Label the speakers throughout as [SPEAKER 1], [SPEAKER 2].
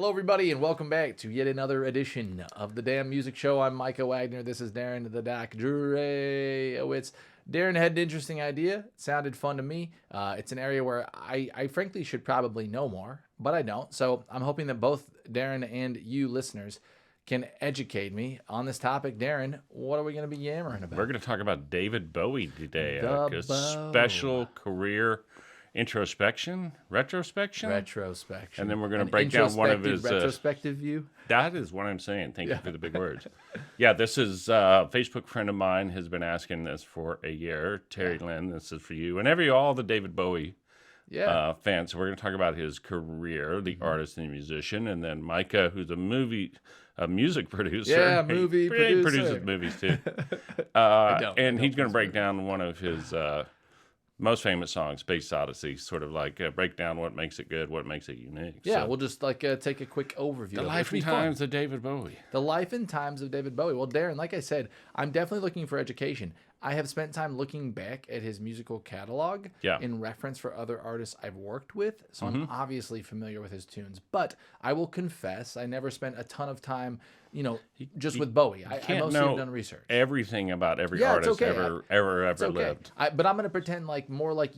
[SPEAKER 1] Hello, everybody, and welcome back to yet another edition of the Damn Music Show. I'm Micah Wagner. This is Darren the Doc Drewowitz. Darren had an interesting idea. It sounded fun to me. It's an area where I frankly should probably know more, but I don't. So I'm hoping that both Darren and you listeners can educate me on this topic. Darren, what are we going to be yammering about?
[SPEAKER 2] We're going to talk about David Bowie today.
[SPEAKER 1] The
[SPEAKER 2] A special career retrospection. And then we're going to break down one of his
[SPEAKER 1] retrospective view.
[SPEAKER 2] That is what I'm saying. Thank you for the big words. Yeah, this is a Facebook friend of mine has been asking this for a year. Terry Lynn, this is for you and all the David Bowie fans. So we're going to talk about his career, the artist and musician, and then Micah, who's a music producer.
[SPEAKER 1] Yeah,
[SPEAKER 2] he produces movies too. And he's going to break down one of his most famous songs, Space Oddity, sort of like break down what makes it good, what makes it unique.
[SPEAKER 1] Yeah, so, we'll just take a quick overview.
[SPEAKER 2] The life and times of David Bowie.
[SPEAKER 1] The life and times of David Bowie. Well, Darren, like I said, I'm definitely looking for education. I have spent time looking back at his musical catalog in reference for other artists I've worked with, so I'm obviously familiar with his tunes. But I will confess, I never spent a ton of time, just with Bowie. I mostly have done research.
[SPEAKER 2] Everything about every artist ever lived.
[SPEAKER 1] But I'm going to pretend more like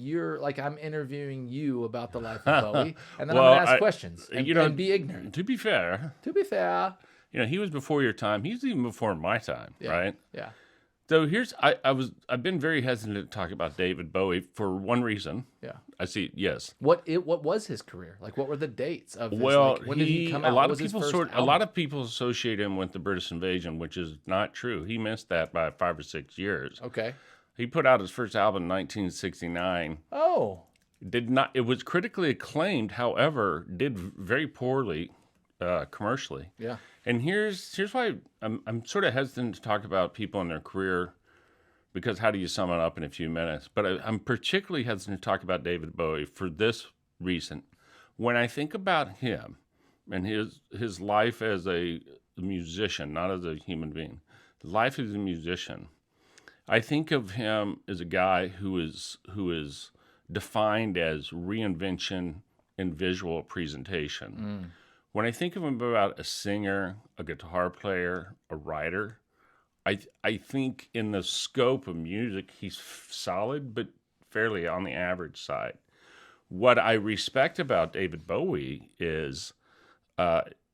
[SPEAKER 1] I'm interviewing you about the life of Bowie, and then I'm going to ask questions and be ignorant.
[SPEAKER 2] To be fair, he was before your time. He's even before my time, right?
[SPEAKER 1] Yeah.
[SPEAKER 2] So I've been very hesitant to talk about David Bowie for one reason.
[SPEAKER 1] Yeah.
[SPEAKER 2] I see. Yes.
[SPEAKER 1] What was his career? Like, what were the dates of his, when did he come out?
[SPEAKER 2] A lot of people associate him with the British invasion, which is not true. He missed that by 5 or 6 years.
[SPEAKER 1] Okay.
[SPEAKER 2] He put out his first album in 1969.
[SPEAKER 1] Oh.
[SPEAKER 2] It was critically acclaimed, however, did very poorly commercially.
[SPEAKER 1] Yeah.
[SPEAKER 2] And here's why I'm sort of hesitant to talk about people in their career, because how do you sum it up in a few minutes? But I'm particularly hesitant to talk about David Bowie for this reason. When I think about him and his life as a musician, not as a human being, life as a musician, I think of him as a guy who is defined as reinvention in visual presentation. When I think of him about a singer, a guitar player, a writer, I think in the scope of music, he's solid, but fairly on the average side. What I respect about David Bowie is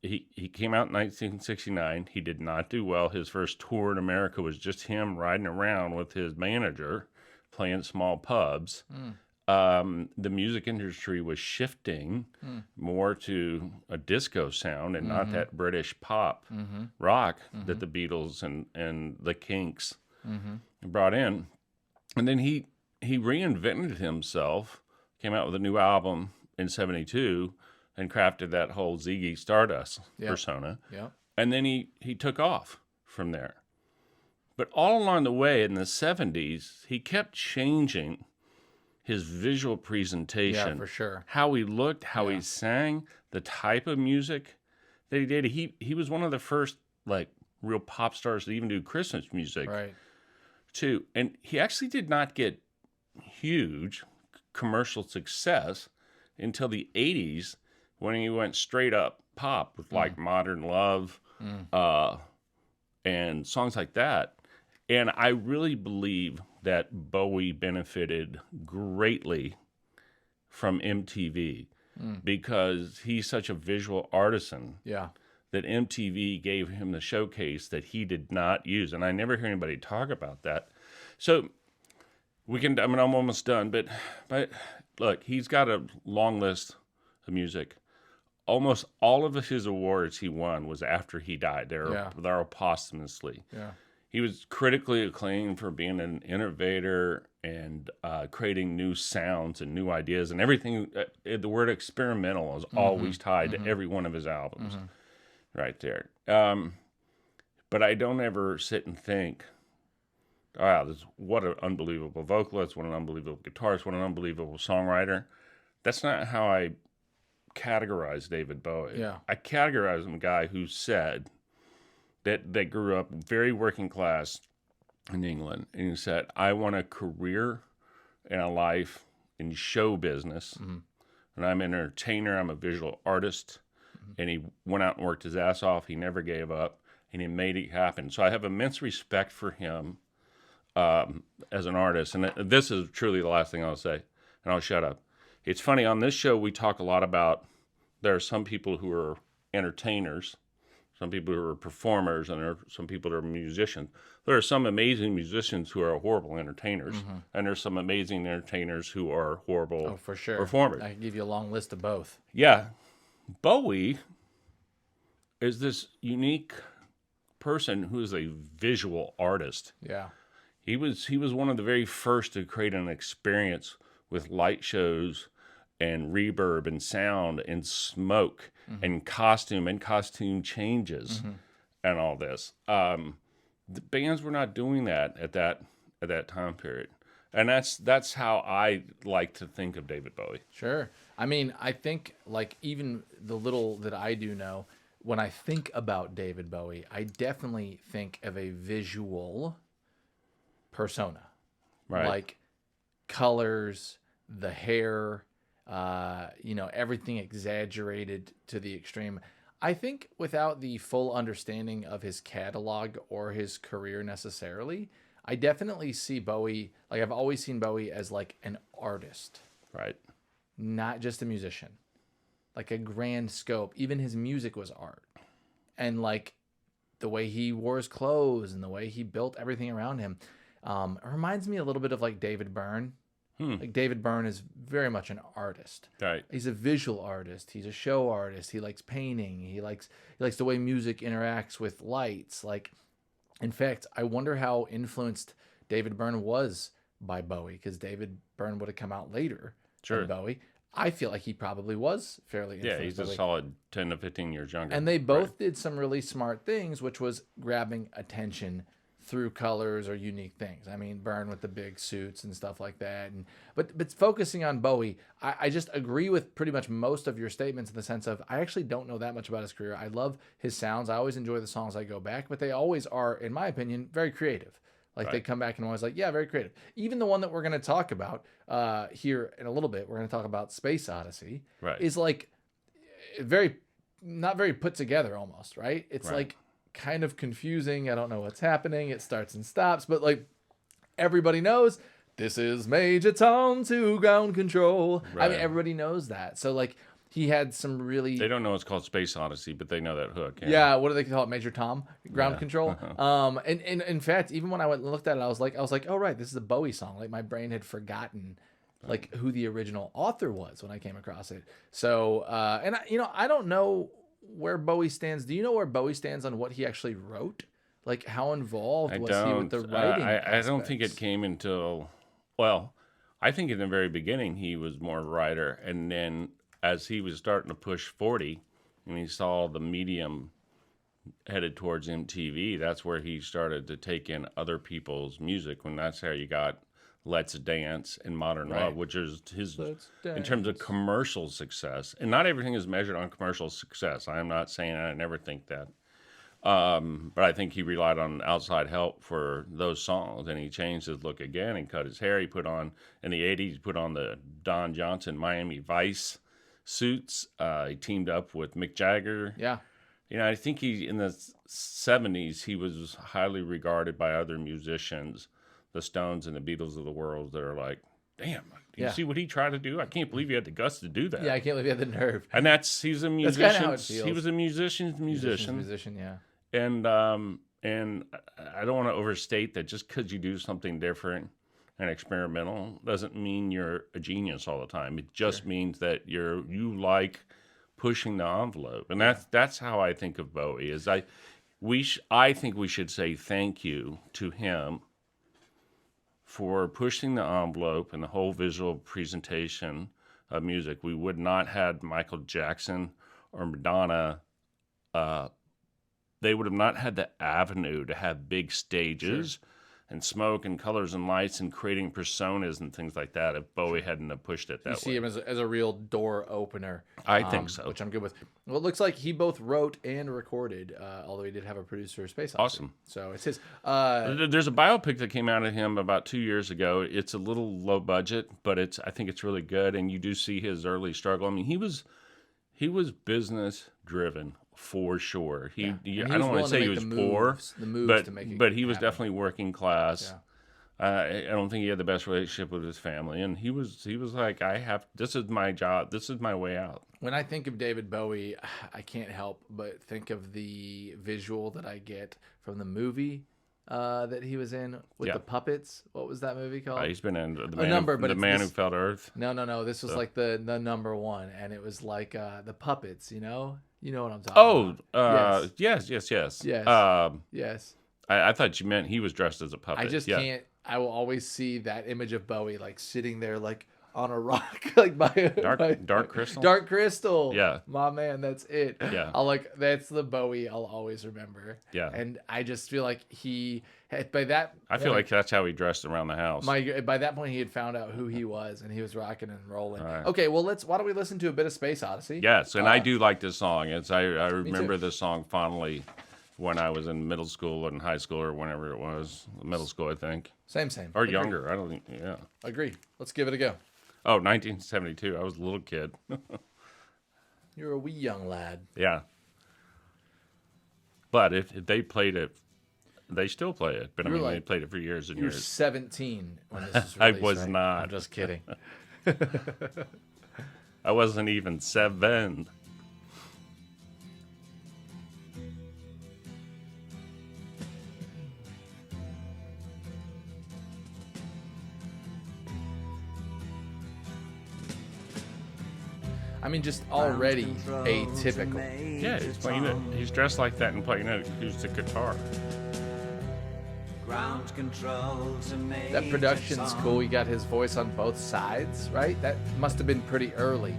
[SPEAKER 2] he came out in 1969. He did not do well. His first tour in America was just him riding around with his manager, playing small pubs. The music industry was shifting more to a disco sound and not that British pop rock that the Beatles and the Kinks brought in. And then he reinvented himself, came out with a new album in 1972 and crafted that whole Ziggy Stardust persona.
[SPEAKER 1] Yeah.
[SPEAKER 2] And then he took off from there. But all along the way in the 1970s, he kept changing his visual presentation.
[SPEAKER 1] Yeah, for sure.
[SPEAKER 2] How he looked, how he sang, the type of music that he did. He was one of the first real pop stars to even do Christmas music.
[SPEAKER 1] Right.
[SPEAKER 2] Too. And he actually did not get huge commercial success until the 1980s when he went straight up pop with Modern Love and songs like that. And I really believe that Bowie benefited greatly from MTV because he's such a visual artisan that MTV gave him the showcase that he did not use. And I never hear anybody talk about that. So I'm almost done, but look, he's got a long list of music. Almost all of his awards he won was after he died. They're all posthumously.
[SPEAKER 1] Yeah.
[SPEAKER 2] He was critically acclaimed for being an innovator and creating new sounds and new ideas and everything. The word experimental is always tied to every one of his albums, right there. But I don't ever sit and think, what an unbelievable vocalist, what an unbelievable guitarist, what an unbelievable songwriter. That's not how I categorize David Bowie.
[SPEAKER 1] Yeah.
[SPEAKER 2] I categorize him a guy who said that grew up very working class in England, and he said, I want a career and a life in show business, and I'm an entertainer, I'm a visual artist, and he went out and worked his ass off. He never gave up, and he made it happen. So I have immense respect for him as an artist. And this is truly the last thing I'll say, and I'll shut up. It's funny, on this show we talk a lot about, there are some people who are entertainers, some people who are performers, and there are some people who are musicians. There are some amazing musicians who are horrible entertainers, and there's some amazing entertainers who are horrible
[SPEAKER 1] for sure.
[SPEAKER 2] performers.
[SPEAKER 1] I can give you a long list of both.
[SPEAKER 2] Yeah. Bowie is this unique person who is a visual artist.
[SPEAKER 1] Yeah.
[SPEAKER 2] He was one of the very first to create an experience with light shows and reverb and sound and smoke and costume changes and all this. The bands were not doing that at that time period. And that's how I like to think of David Bowie.
[SPEAKER 1] Sure. I mean, I think like even the little that I do know, when I think about David Bowie, I definitely think of a visual persona.
[SPEAKER 2] Right.
[SPEAKER 1] Like colors, the hair, everything exaggerated to the extreme. I think without the full understanding of his catalog or his career necessarily, I definitely see Bowie, like I've always seen Bowie as like an artist.
[SPEAKER 2] Right.
[SPEAKER 1] Not just a musician. Like a grand scope. Even his music was art. And like the way he wore his clothes and the way he built everything around him. It reminds me a little bit of like David Byrne. Like David Byrne is very much an artist.
[SPEAKER 2] Right.
[SPEAKER 1] He's a visual artist. He's a show artist. He likes painting. He likes the way music interacts with lights. Like, in fact, I wonder how influenced David Byrne was by Bowie, because David Byrne would have come out later than Bowie. I feel like he probably was fairly influenced.
[SPEAKER 2] Yeah, he's
[SPEAKER 1] by
[SPEAKER 2] a
[SPEAKER 1] Bowie.
[SPEAKER 2] solid 10 to 15 years younger.
[SPEAKER 1] And they both did some really smart things, which was grabbing attention through colors or unique things. I mean, Byrne with the big suits and stuff like that. But focusing on Bowie, I just agree with pretty much most of your statements in the sense of I actually don't know that much about his career. I love his sounds. I always enjoy the songs I go back, but they always are, in my opinion, very creative. Like they come back and I'm always like, yeah, very creative. Even the one that we're going to talk about here in a little bit, we're going to talk about Space Oddity, is like not very put together almost, right? It's like kind of confusing. I don't know what's happening. It starts and stops, but like everybody knows this is Major Tom to ground control. I mean, everybody knows that. So like he had some really...
[SPEAKER 2] They don't know it's called Space Odyssey, but they know that hook.
[SPEAKER 1] Yeah, what do they call it? Major Tom? Ground control? And in fact, even when I went and looked at it, I was like, oh, right, this is a Bowie song. Like my brain had forgotten like who the original author was when I came across it. So, and I don't know where Bowie stands. Do you know where Bowie stands on what he actually wrote? Like how involved was he with the writing?
[SPEAKER 2] I don't think it came until, well, I think in the very beginning he was more a writer, and then as he was starting to push 40 and he saw the medium headed towards MTV, that's where he started to take in other people's music, when that's how you got Let's Dance and Modern Love, which is his, in terms of commercial success. And not everything is measured on commercial success. I am not saying that. I never think that. But I think he relied on outside help for those songs, and he changed his look again and cut his hair. He put on, in the 80s, he put on the Don Johnson Miami Vice suits. He teamed up with Mick Jagger.
[SPEAKER 1] Yeah.
[SPEAKER 2] I think in the 70s, he was highly regarded by other musicians, the Stones and the Beatles of the world, that are like, damn, do you see what he tried to do? I can't believe he had the guts to do that.
[SPEAKER 1] Yeah, I can't believe he had the nerve.
[SPEAKER 2] And he's a musician.
[SPEAKER 1] That's kind of how it feels.
[SPEAKER 2] He was a musician's musician.
[SPEAKER 1] Musician, yeah.
[SPEAKER 2] And I don't want to overstate that just because you do something different and experimental doesn't mean you're a genius all the time. It just means that you like pushing the envelope. And that's how I think of Bowie. I think we should say thank you to him for pushing the envelope and the whole visual presentation of music. We would not have Michael Jackson or Madonna. They would have not had the avenue to have big stages and smoke and colors and lights and creating personas and things like that if Bowie hadn't have pushed it that way.
[SPEAKER 1] You see him as a real door opener.
[SPEAKER 2] I think so.
[SPEAKER 1] Which I'm good with. Well, it looks like he both wrote and recorded, although he did have a producer, Space Oddity.
[SPEAKER 2] Awesome.
[SPEAKER 1] So it's his.
[SPEAKER 2] There's a biopic that came out of him about 2 years ago. It's a little low budget, but I think it's really good, and you do see his early struggle. I mean, he was he was business driven for sure.
[SPEAKER 1] And he
[SPEAKER 2] I
[SPEAKER 1] was
[SPEAKER 2] don't want
[SPEAKER 1] willing
[SPEAKER 2] to say he
[SPEAKER 1] make
[SPEAKER 2] was
[SPEAKER 1] the
[SPEAKER 2] poor,
[SPEAKER 1] moves to make it
[SPEAKER 2] but he was
[SPEAKER 1] happen.
[SPEAKER 2] definitely working class.
[SPEAKER 1] Yeah.
[SPEAKER 2] I don't think he had the best relationship with his family, and he was like, this is my job, this is my way out.
[SPEAKER 1] When I think of David Bowie, I can't help but think of the visual that I get from the movie that he was in with the puppets. What was that movie called?
[SPEAKER 2] He's been in
[SPEAKER 1] The
[SPEAKER 2] Man Who Fell to Earth.
[SPEAKER 1] No. This was like the number one, and it was like the puppets. You know what I'm talking
[SPEAKER 2] Oh,
[SPEAKER 1] about.
[SPEAKER 2] yes.
[SPEAKER 1] Yes.
[SPEAKER 2] I thought you meant he was dressed as a puppet.
[SPEAKER 1] I just can't. I will always see that image of Bowie like sitting there like on a rock, like by
[SPEAKER 2] Dark Crystal.
[SPEAKER 1] Dark Crystal.
[SPEAKER 2] Yeah,
[SPEAKER 1] my man, that's it.
[SPEAKER 2] Yeah,
[SPEAKER 1] that's the Bowie I'll always remember.
[SPEAKER 2] Yeah,
[SPEAKER 1] and I just feel like by that.
[SPEAKER 2] I feel like that's how he dressed around the house.
[SPEAKER 1] By that point, he had found out who he was, and he was rocking and rolling.
[SPEAKER 2] Right.
[SPEAKER 1] Okay, well why don't we listen to a bit of Space Odyssey?
[SPEAKER 2] Yes, and I do like this song. I remember
[SPEAKER 1] too.
[SPEAKER 2] this song fondly when I was in middle school and high school or whenever it was. Middle school, I think.
[SPEAKER 1] Same.
[SPEAKER 2] Or
[SPEAKER 1] Agree.
[SPEAKER 2] younger. I don't think. Yeah.
[SPEAKER 1] Agree. Let's give it a go.
[SPEAKER 2] Oh, 1972. I was a little kid.
[SPEAKER 1] You're a wee young lad.
[SPEAKER 2] Yeah. But if they played it, they still play it. But I mean, they played it for years and
[SPEAKER 1] you were
[SPEAKER 2] years.
[SPEAKER 1] 17 when this was
[SPEAKER 2] I
[SPEAKER 1] released,
[SPEAKER 2] was
[SPEAKER 1] right?
[SPEAKER 2] not.
[SPEAKER 1] I'm just kidding.
[SPEAKER 2] I wasn't even 7.
[SPEAKER 1] I mean, just already atypical.
[SPEAKER 2] Yeah, he's playing it. He's dressed like that and playing an acoustic guitar.
[SPEAKER 3] Ground control to make
[SPEAKER 1] That production's cool. He got his voice on both sides, right? That must have been pretty early.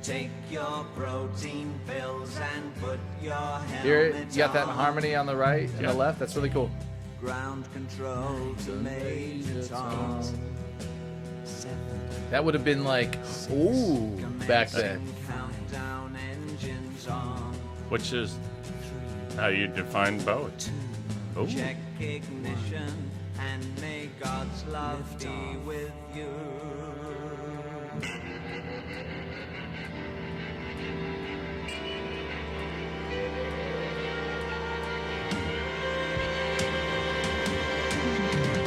[SPEAKER 3] Take your protein pills and put your helmet
[SPEAKER 1] Here, you got that harmony on the right and the left. That's really cool.
[SPEAKER 3] Ground control to Major Tom.
[SPEAKER 1] That would have been like, ooh, back then.
[SPEAKER 3] Countdown engines on.
[SPEAKER 2] Which is how you define Bowie. Ooh.
[SPEAKER 3] Check ignition and may God's love be with you.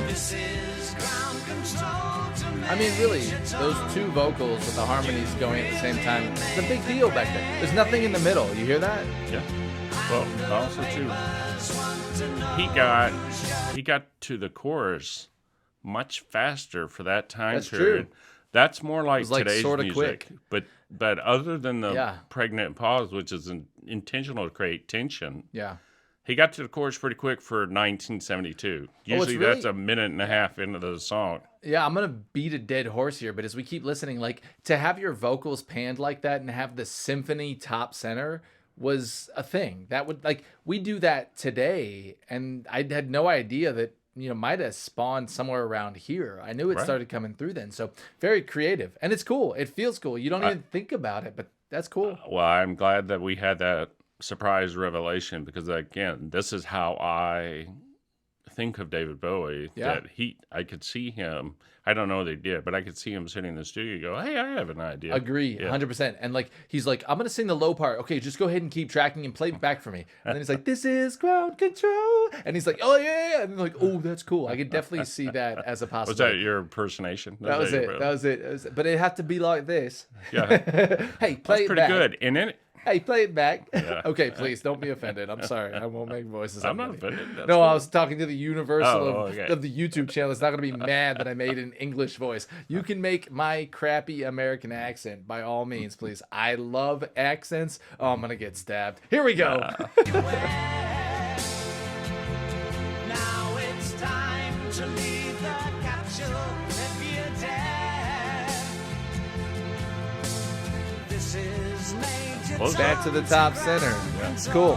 [SPEAKER 3] This is ground control to
[SPEAKER 1] I mean, really, those two vocals with the harmonies going at the same time, it's a big deal back then. There's nothing in the middle. You hear that?
[SPEAKER 2] Yeah. Well, also too, he got to the chorus much faster for that time
[SPEAKER 1] That's
[SPEAKER 2] period.
[SPEAKER 1] true.
[SPEAKER 2] That's more like,
[SPEAKER 1] was like
[SPEAKER 2] today's
[SPEAKER 1] sorta
[SPEAKER 2] music.
[SPEAKER 1] quick.
[SPEAKER 2] But other than the
[SPEAKER 1] Yeah.
[SPEAKER 2] pregnant pause, which is intentional to create tension,
[SPEAKER 1] Yeah.
[SPEAKER 2] he got to the chorus pretty quick for 1972. Usually
[SPEAKER 1] really-
[SPEAKER 2] that's a minute and a half into the song.
[SPEAKER 1] Yeah, I'm going to beat a dead horse here, but as we keep listening, like to have your vocals panned like that and have the symphony top center was a thing. That would like we do that today, and I had no idea that might have spawned somewhere around here. I knew it
[SPEAKER 2] Right.
[SPEAKER 1] started coming through then. So very creative, and it's cool. It feels cool. You don't even think about it, but that's cool.
[SPEAKER 2] Well, I'm glad that we had that surprise revelation because, again, this is how I think of David Bowie.
[SPEAKER 1] Yeah.
[SPEAKER 2] That I could see him. I don't know what they did, but I could see him sitting in the studio go, hey, I have an idea.
[SPEAKER 1] Agree,
[SPEAKER 2] Yeah.
[SPEAKER 1] 100%. And like he's like, I'm gonna sing the low part. Okay, just go ahead and keep tracking and play it back for me. And then he's like, this is ground control. And he's like, oh yeah. And then like, oh, that's cool. I could definitely see that as a
[SPEAKER 2] Was
[SPEAKER 1] possibility.
[SPEAKER 2] that your impersonation?
[SPEAKER 1] That was it. That was it. But it had to be like this.
[SPEAKER 2] Yeah.
[SPEAKER 1] Hey, play
[SPEAKER 2] That's
[SPEAKER 1] it
[SPEAKER 2] pretty
[SPEAKER 1] back.
[SPEAKER 2] good. And then
[SPEAKER 1] Hey, play it back.
[SPEAKER 2] Yeah.
[SPEAKER 1] Okay, please don't be offended. I'm sorry. I won't make voices.
[SPEAKER 2] I'm not
[SPEAKER 1] anybody.
[SPEAKER 2] offended. That's
[SPEAKER 1] No,
[SPEAKER 2] cool.
[SPEAKER 1] I was talking to the Universal
[SPEAKER 2] okay.
[SPEAKER 1] of the YouTube channel. It's not going to be mad that I made an English voice. You can make my crappy American accent by all means, please. I love accents. Oh, I'm going to get stabbed. Here we go.
[SPEAKER 3] Now it's time to leave the capsule if you dare. This is Major
[SPEAKER 2] Well,
[SPEAKER 1] Back to the top center. It's cool.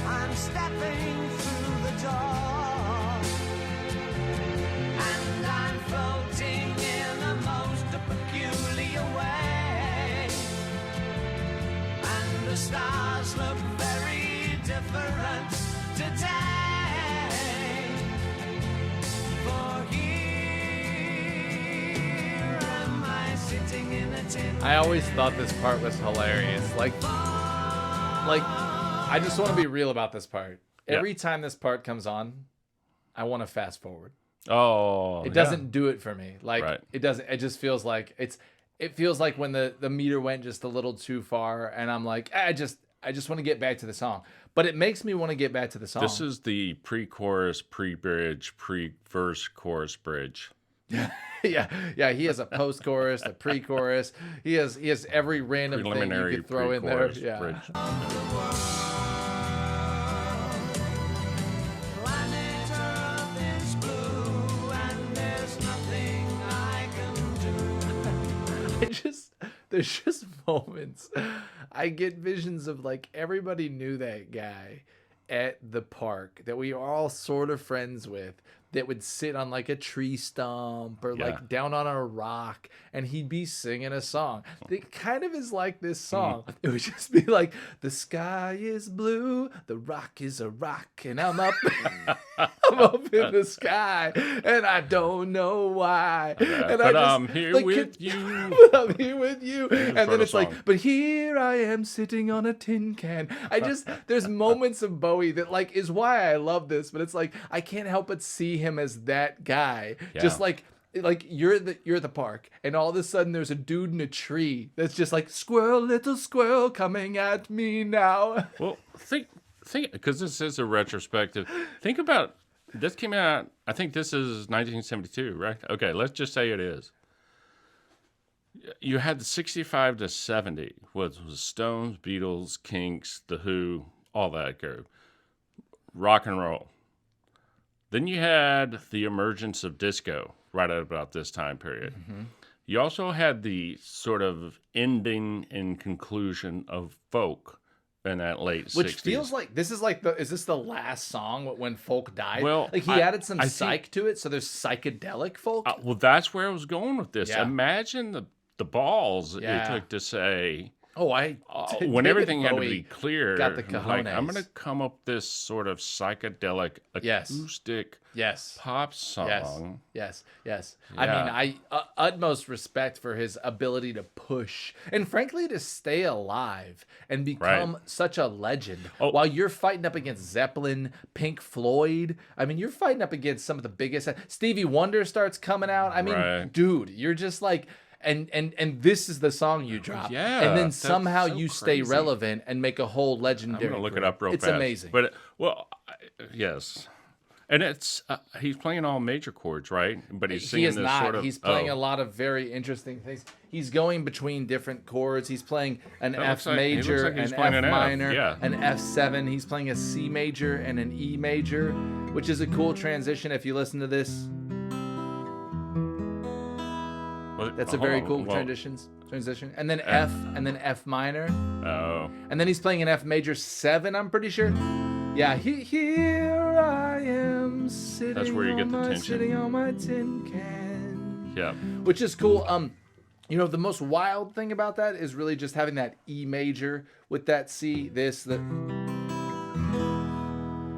[SPEAKER 3] I'm stepping through the door, and I'm floating in a most peculiar way, and the stars look very different today. For here am I sitting in a
[SPEAKER 1] I always thought this part was hilarious. Like I just want to be real about this part.
[SPEAKER 2] Yeah.
[SPEAKER 1] Every time this part comes on, I want to fast forward.
[SPEAKER 2] Oh,
[SPEAKER 1] It doesn't do it for me. Like
[SPEAKER 2] Right.
[SPEAKER 1] it doesn't. It just feels like it feels like when the meter went just a little too far, and I'm like, I just want to get back to the song. But it makes me want to get back to the song.
[SPEAKER 2] This is the pre-chorus, pre-bridge, pre-verse, chorus, bridge.
[SPEAKER 1] yeah. He has a post-chorus, a pre-chorus. He has every random thing you
[SPEAKER 2] Preliminary,
[SPEAKER 1] could throw in there.
[SPEAKER 2] pre-chorus,
[SPEAKER 1] Yeah.
[SPEAKER 2] bridge.
[SPEAKER 3] Planet Earth is blue, and there's nothing I can do.
[SPEAKER 1] There's just moments. I get visions of like everybody knew that guy at the park that we are all sort of friends with that would sit on like a tree stump or
[SPEAKER 2] Yeah.
[SPEAKER 1] like down on a rock and he'd be singing a song. It kind of is like this song. It would just be like, the sky is blue, the rock is a rock, and I'm up I'm up in the sky and I don't know why. And
[SPEAKER 2] But
[SPEAKER 1] I
[SPEAKER 2] I'm
[SPEAKER 1] just,
[SPEAKER 2] here
[SPEAKER 1] like,
[SPEAKER 2] with you.
[SPEAKER 1] but I'm here with you. And then
[SPEAKER 2] the
[SPEAKER 1] it's like,
[SPEAKER 2] song.
[SPEAKER 1] but here I am sitting on a tin can. There's moments of Bowie that like is why I love this, but it's like I can't help but see him as that guy.
[SPEAKER 2] Yeah.
[SPEAKER 1] Just like you're the park, and all of a sudden there's a dude in a tree that's just like, squirrel, little squirrel, coming at me now.
[SPEAKER 2] Well, think, because this is a retrospective. Think about this came out. I think this is 1972, right? Okay, let's just say it is. You had the 65 to 70 was Stones, Beatles, Kinks, The Who, all that group, rock and roll. Then you had the emergence of disco right at about this time period.
[SPEAKER 1] Mm-hmm.
[SPEAKER 2] You also had the sort of ending and conclusion of folk in that late 60s.
[SPEAKER 1] Which feels like this is like is this the last song when folk died?
[SPEAKER 2] Well,
[SPEAKER 1] like he
[SPEAKER 2] I-
[SPEAKER 1] added some
[SPEAKER 2] I
[SPEAKER 1] psych
[SPEAKER 2] think-
[SPEAKER 1] to it, so there's psychedelic folk.
[SPEAKER 2] Well, that's where I was going with this.
[SPEAKER 1] Yeah.
[SPEAKER 2] Imagine the balls
[SPEAKER 1] Yeah.
[SPEAKER 2] it took to say, when
[SPEAKER 1] David
[SPEAKER 2] everything had to
[SPEAKER 1] Bowie
[SPEAKER 2] be clear,
[SPEAKER 1] got the
[SPEAKER 2] like, I'm
[SPEAKER 1] cojones.
[SPEAKER 2] going to come up this sort of psychedelic
[SPEAKER 1] Yes.
[SPEAKER 2] acoustic
[SPEAKER 1] Yes.
[SPEAKER 2] pop song.
[SPEAKER 1] Yes.
[SPEAKER 2] Yeah.
[SPEAKER 1] I mean, utmost respect for his ability to push and, frankly, to stay alive and become such a legend.
[SPEAKER 2] Oh.
[SPEAKER 1] While you're fighting up against Zeppelin, Pink Floyd, I mean, you're fighting up against some of the biggest. Stevie Wonder starts coming out. I mean,
[SPEAKER 2] Right.
[SPEAKER 1] dude, you're just like. And this is the song you drop.
[SPEAKER 2] Yeah,
[SPEAKER 1] And then
[SPEAKER 2] that's
[SPEAKER 1] somehow
[SPEAKER 2] so
[SPEAKER 1] you stay
[SPEAKER 2] crazy.
[SPEAKER 1] relevant and make a whole legendary.
[SPEAKER 2] I'm going to look it
[SPEAKER 1] career.
[SPEAKER 2] up real
[SPEAKER 1] It's
[SPEAKER 2] fast.
[SPEAKER 1] amazing.
[SPEAKER 2] But, yes. And it's he's playing all major chords, right? But he's
[SPEAKER 1] He
[SPEAKER 2] singing
[SPEAKER 1] is
[SPEAKER 2] this
[SPEAKER 1] not.
[SPEAKER 2] sort of...
[SPEAKER 1] He's playing
[SPEAKER 2] oh.
[SPEAKER 1] a lot of very interesting things. He's going between different chords. He's playing an
[SPEAKER 2] That
[SPEAKER 1] F
[SPEAKER 2] looks like- he looks
[SPEAKER 1] major,
[SPEAKER 2] like he's
[SPEAKER 1] an
[SPEAKER 2] playing
[SPEAKER 1] F
[SPEAKER 2] an F,
[SPEAKER 1] minor,
[SPEAKER 2] yeah.
[SPEAKER 1] an F7. He's playing a C major and an E major, which is a cool transition if you listen to this.
[SPEAKER 2] Well,
[SPEAKER 1] That's a
[SPEAKER 2] hold
[SPEAKER 1] very
[SPEAKER 2] on,
[SPEAKER 1] cool
[SPEAKER 2] well,
[SPEAKER 1] transition. And then F, and then F minor.
[SPEAKER 2] Oh.
[SPEAKER 1] And then he's playing an F major 7, I'm pretty sure. Yeah, here I am sitting,
[SPEAKER 2] That's where you get the tension.
[SPEAKER 1] sitting on my tin can.
[SPEAKER 2] Yeah.
[SPEAKER 1] Which is cool. You know, the most wild thing about that is really just having that E major with that C, that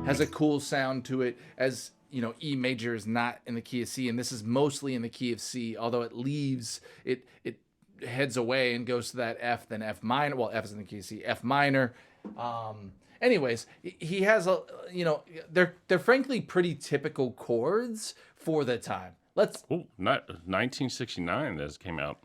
[SPEAKER 1] has a cool sound to it. As you know, E major is not in the key of C, and this is mostly in the key of C, although it leaves, it heads away and goes to that F, then F minor. Well, F is in the key of C, F minor. Anyways, he has they're frankly pretty typical chords for the time.
[SPEAKER 2] Oh, not 1969 this came out.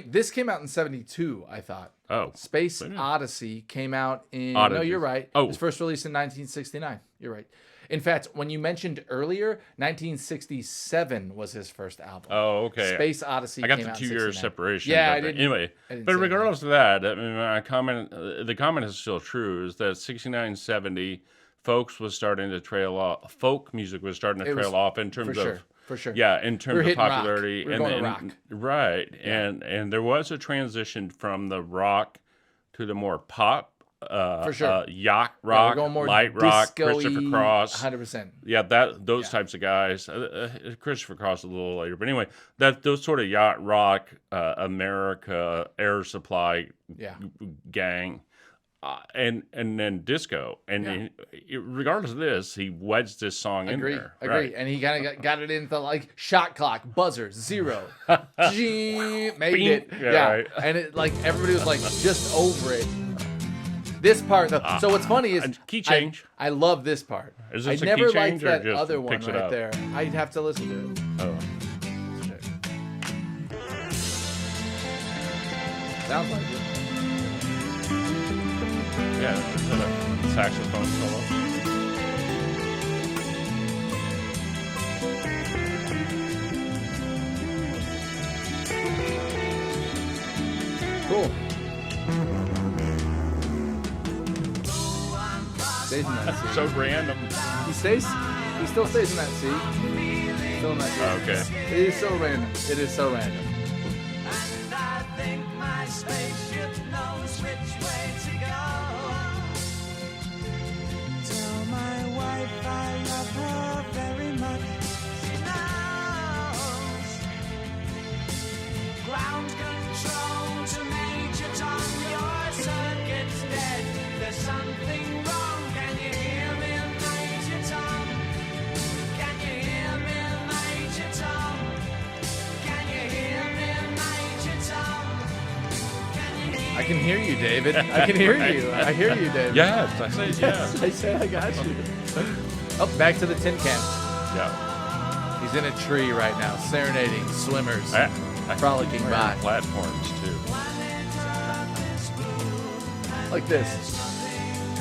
[SPEAKER 1] This came out in 72, I thought.
[SPEAKER 2] Oh.
[SPEAKER 1] Space
[SPEAKER 2] Wait a minute.
[SPEAKER 1] Odyssey came out in... No,
[SPEAKER 2] Oddity.
[SPEAKER 1] you're right.
[SPEAKER 2] Oh.
[SPEAKER 1] It was first released in 1969. You're right. In fact, when you mentioned earlier, 1967 was his first album.
[SPEAKER 2] Oh, okay.
[SPEAKER 1] Space Odyssey
[SPEAKER 2] I got
[SPEAKER 1] came
[SPEAKER 2] the
[SPEAKER 1] out in
[SPEAKER 2] 2-year
[SPEAKER 1] 69.
[SPEAKER 2] separation.
[SPEAKER 1] Yeah,
[SPEAKER 2] but
[SPEAKER 1] I didn't...
[SPEAKER 2] Anyway,
[SPEAKER 1] I didn't
[SPEAKER 2] but
[SPEAKER 1] say that.
[SPEAKER 2] regardless of that, I mean, my comment, the comment is still true, is that 69, 70, folk music was starting to trail off in terms of...
[SPEAKER 1] For sure.
[SPEAKER 2] Yeah, in
[SPEAKER 1] We're
[SPEAKER 2] terms of
[SPEAKER 1] hitting rock.
[SPEAKER 2] popularity.
[SPEAKER 1] We're going to rock.
[SPEAKER 2] Right. And there was a transition from the rock to the more pop,
[SPEAKER 1] For sure.
[SPEAKER 2] yacht
[SPEAKER 1] Yeah,
[SPEAKER 2] rock,
[SPEAKER 1] we're going more
[SPEAKER 2] light rock,
[SPEAKER 1] disco-y,
[SPEAKER 2] Christopher Cross.
[SPEAKER 1] 100%.
[SPEAKER 2] Yeah, those types of guys. Christopher Cross a little later, but anyway, those sort of yacht rock, America, Air Supply
[SPEAKER 1] Yeah.
[SPEAKER 2] gang. and then disco, and regardless of this, he wedged this song in there.
[SPEAKER 1] Agree.
[SPEAKER 2] Right.
[SPEAKER 1] And he kind of got it into like shot clock, buzzer, 0. Made it. Yeah.
[SPEAKER 2] Right.
[SPEAKER 1] And it like everybody was like just over it. This part though. So what's funny is
[SPEAKER 2] key change.
[SPEAKER 1] I love this part.
[SPEAKER 2] Is
[SPEAKER 1] I
[SPEAKER 2] this a
[SPEAKER 1] never
[SPEAKER 2] key change
[SPEAKER 1] liked
[SPEAKER 2] or
[SPEAKER 1] that
[SPEAKER 2] just
[SPEAKER 1] other one
[SPEAKER 2] picks it
[SPEAKER 1] right
[SPEAKER 2] up?
[SPEAKER 1] there. I'd have to listen to it.
[SPEAKER 2] Oh.
[SPEAKER 1] Sounds like it.
[SPEAKER 2] Yeah, is that a saxophone solo?
[SPEAKER 1] Cool. Stays in that C.
[SPEAKER 2] So random.
[SPEAKER 1] He still stays in that C. Still in that C.
[SPEAKER 2] Oh, okay.
[SPEAKER 1] It is so random. It is so random.
[SPEAKER 3] And I think my spaceship knows which way to go. Tell my wife I love her very much. She knows. Ground control to Major Tom. Your circuit's dead. There's something wrong. Can you hear me, Major Tom? Can you hear me, Major Tom? Can you hear me, Major Tom? Can you hear
[SPEAKER 1] I can hear you, David. I can hear you. I hear you, David.
[SPEAKER 2] Yes, I say yes.
[SPEAKER 1] I said I got you. Oh, back to the tin can.
[SPEAKER 2] Yeah.
[SPEAKER 1] He's in a tree right now, serenading swimmers,
[SPEAKER 2] I
[SPEAKER 1] frolicking by.
[SPEAKER 2] platforms too.
[SPEAKER 1] Like this.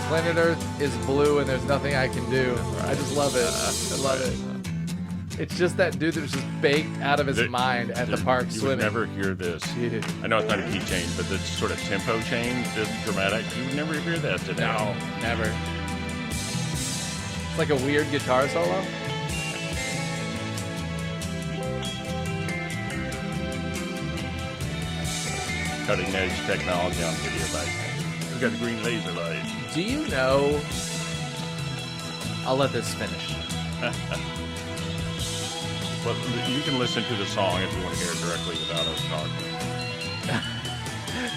[SPEAKER 1] Planet Earth is blue and there's nothing I can do. I just love it. I love it. It's just that dude that was just baked out of his mind at the park
[SPEAKER 2] You
[SPEAKER 1] swimming.
[SPEAKER 2] would never hear this.
[SPEAKER 1] Dude.
[SPEAKER 2] I know it's not a key change, but this sort of tempo change, this dramatic, you would never hear that today.
[SPEAKER 1] No, never. It's like a weird guitar solo.
[SPEAKER 2] Cutting edge technology on video back then. We got a green laser light.
[SPEAKER 1] Do you know? I'll let this finish.
[SPEAKER 2] But you can listen to the song if you want to hear it directly without us talking.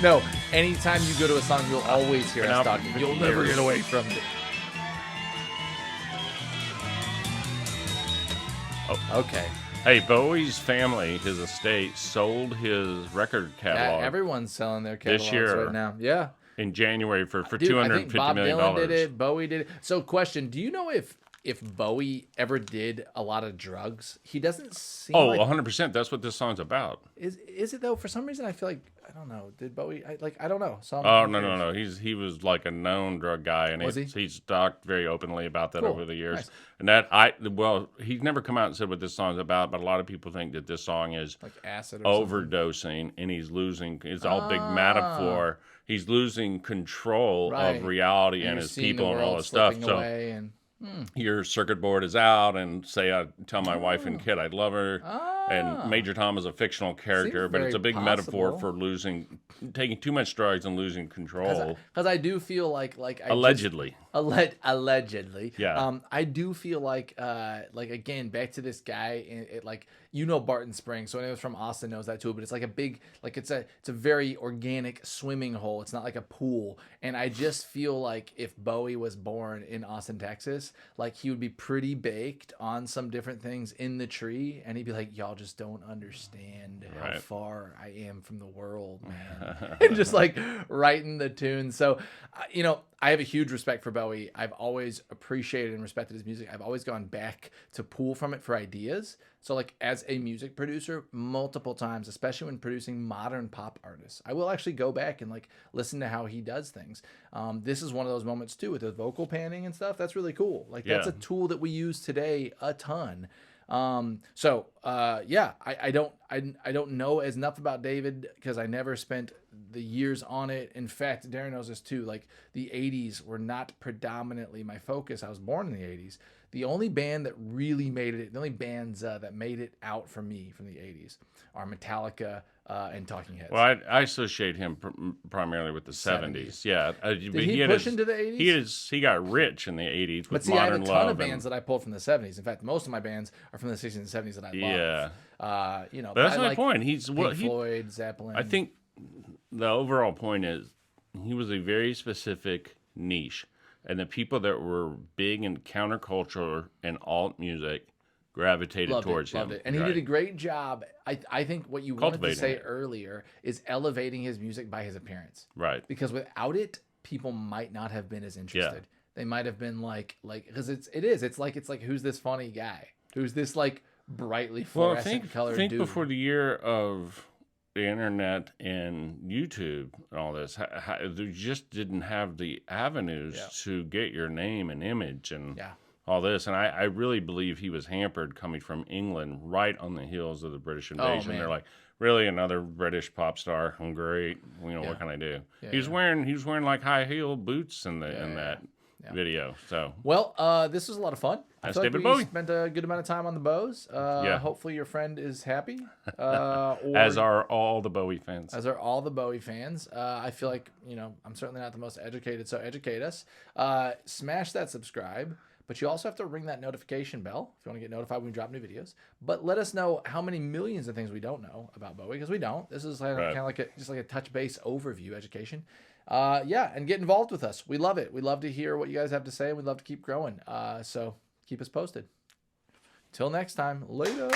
[SPEAKER 1] No, anytime you go to a song, you'll always hear us talking. You'll never get away from it.
[SPEAKER 2] Oh.
[SPEAKER 1] Okay.
[SPEAKER 2] Hey, Bowie's family, his estate, sold his record
[SPEAKER 1] Yeah,
[SPEAKER 2] catalog
[SPEAKER 1] everyone's selling their
[SPEAKER 2] This
[SPEAKER 1] catalogs
[SPEAKER 2] year.
[SPEAKER 1] right now. Yeah.
[SPEAKER 2] in January for
[SPEAKER 1] Dude, I think
[SPEAKER 2] $250
[SPEAKER 1] Bob
[SPEAKER 2] million.
[SPEAKER 1] Dylan did it. Bowie did it. So, question: do you know if Bowie ever did a lot of drugs? He doesn't seem.
[SPEAKER 2] Oh,
[SPEAKER 1] like,
[SPEAKER 2] 100%. That's what this song's about.
[SPEAKER 1] Is it though? For some reason, I feel like I don't know. Did Bowie? I don't know. So
[SPEAKER 2] Oh, no. He was like a known drug guy, and
[SPEAKER 1] Was he?
[SPEAKER 2] he's talked very openly about that
[SPEAKER 1] Cool.
[SPEAKER 2] over the years.
[SPEAKER 1] Nice.
[SPEAKER 2] And he's never come out and said what this song's about, but a lot of people think that this song is
[SPEAKER 1] Like acid or something.
[SPEAKER 2] overdosing, and he's losing. It's all big metaphor. He's losing control
[SPEAKER 1] Right.
[SPEAKER 2] of reality
[SPEAKER 1] You're
[SPEAKER 2] and his
[SPEAKER 1] seeing
[SPEAKER 2] people
[SPEAKER 1] the
[SPEAKER 2] and all
[SPEAKER 1] world
[SPEAKER 2] this stuff.
[SPEAKER 1] slipping
[SPEAKER 2] So
[SPEAKER 1] away and
[SPEAKER 2] your circuit board is out, and say I tell my wife and kid I love her, and Major Tom is a fictional character,
[SPEAKER 1] Seems
[SPEAKER 2] but it's a
[SPEAKER 1] very
[SPEAKER 2] big metaphor
[SPEAKER 1] possible.
[SPEAKER 2] for taking too much drugs and losing control.
[SPEAKER 1] because I do feel like I
[SPEAKER 2] Allegedly.
[SPEAKER 1] allegedly.
[SPEAKER 2] Yeah.
[SPEAKER 1] I do feel like again, back to this guy, like, you know, Barton Springs. So anyone from Austin knows that too. But it's like a big, like it's a very organic swimming hole. It's not like a pool. And I just feel like if Bowie was born in Austin, Texas, like he would be pretty baked on some different things in the tree, and he'd be like, "Y'all just don't understand how
[SPEAKER 2] Right.
[SPEAKER 1] far I am from the world, man." And just like writing the tune. So, I have a huge respect for Bowie. I've always appreciated and respected his music. I've always gone back to pull from it for ideas. So, like, as a music producer, multiple times, especially when producing modern pop artists, I will actually go back and like listen to how he does things. This is one of those moments too with the vocal panning and stuff. That's really cool. Like, that's
[SPEAKER 2] Yeah.
[SPEAKER 1] a tool that we use today a ton. I don't know as enough about David because I never spent the years on it. In fact, Darren knows this too. Like, the 80s were not predominantly my focus. I was born in the 80s. The only band that really made it, the only bands that made it out for me from the 80s are Metallica and Talking Heads.
[SPEAKER 2] Well, I associate him primarily with the 70s. Yeah. Did
[SPEAKER 1] he push into the 80s?
[SPEAKER 2] He got rich in the 80s with
[SPEAKER 1] But see, I have
[SPEAKER 2] Modern
[SPEAKER 1] a ton
[SPEAKER 2] Love.
[SPEAKER 1] of bands that I pulled from the 70s. In fact, most of my bands are from the 60s and 70s that I love.
[SPEAKER 2] Yeah.
[SPEAKER 1] But
[SPEAKER 2] But that's
[SPEAKER 1] I
[SPEAKER 2] my
[SPEAKER 1] like
[SPEAKER 2] point.
[SPEAKER 1] Pink Floyd, Zeppelin.
[SPEAKER 2] I think the overall point is he was a very specific niche, and the people that were big in counterculture and alt music gravitated
[SPEAKER 1] Loved
[SPEAKER 2] towards
[SPEAKER 1] it, loved
[SPEAKER 2] him.
[SPEAKER 1] it. And he did a great job. I think what you wanted to
[SPEAKER 2] Cultivating
[SPEAKER 1] say
[SPEAKER 2] it.
[SPEAKER 1] earlier is elevating his music by his appearance.
[SPEAKER 2] Right.
[SPEAKER 1] Because without it, people might not have been as interested. They might have been like because it's like who's this funny guy? Who's this like brightly
[SPEAKER 2] Well,
[SPEAKER 1] fluorescent colored
[SPEAKER 2] think
[SPEAKER 1] dude?
[SPEAKER 2] before the year of the internet and YouTube and all this, they just didn't have the avenues to get your name and image and all this. And I really believe he was hampered coming from England right on the heels of the British invasion.
[SPEAKER 1] man.
[SPEAKER 2] They're like, really, another British pop star? I'm great. What can I do? He was wearing like high heel boots in that video. So
[SPEAKER 1] well, this was a lot of fun.
[SPEAKER 2] That's
[SPEAKER 1] I feel
[SPEAKER 2] David
[SPEAKER 1] like we
[SPEAKER 2] Bowie.
[SPEAKER 1] spent a good amount of time on the Bows. Hopefully your friend is happy. Or,
[SPEAKER 2] as are all the Bowie fans.
[SPEAKER 1] As are all the Bowie fans. I feel like, I'm certainly not the most educated, so educate us. Smash that subscribe, but you also have to ring that notification bell if you want to get notified when we drop new videos. But let us know how many millions of things we don't know about Bowie, because we don't. This is kind of like a touch base overview education. And get involved with us. We love it. We love to hear what you guys have to say. We'd love to keep growing. So keep us posted. Till next time. Later.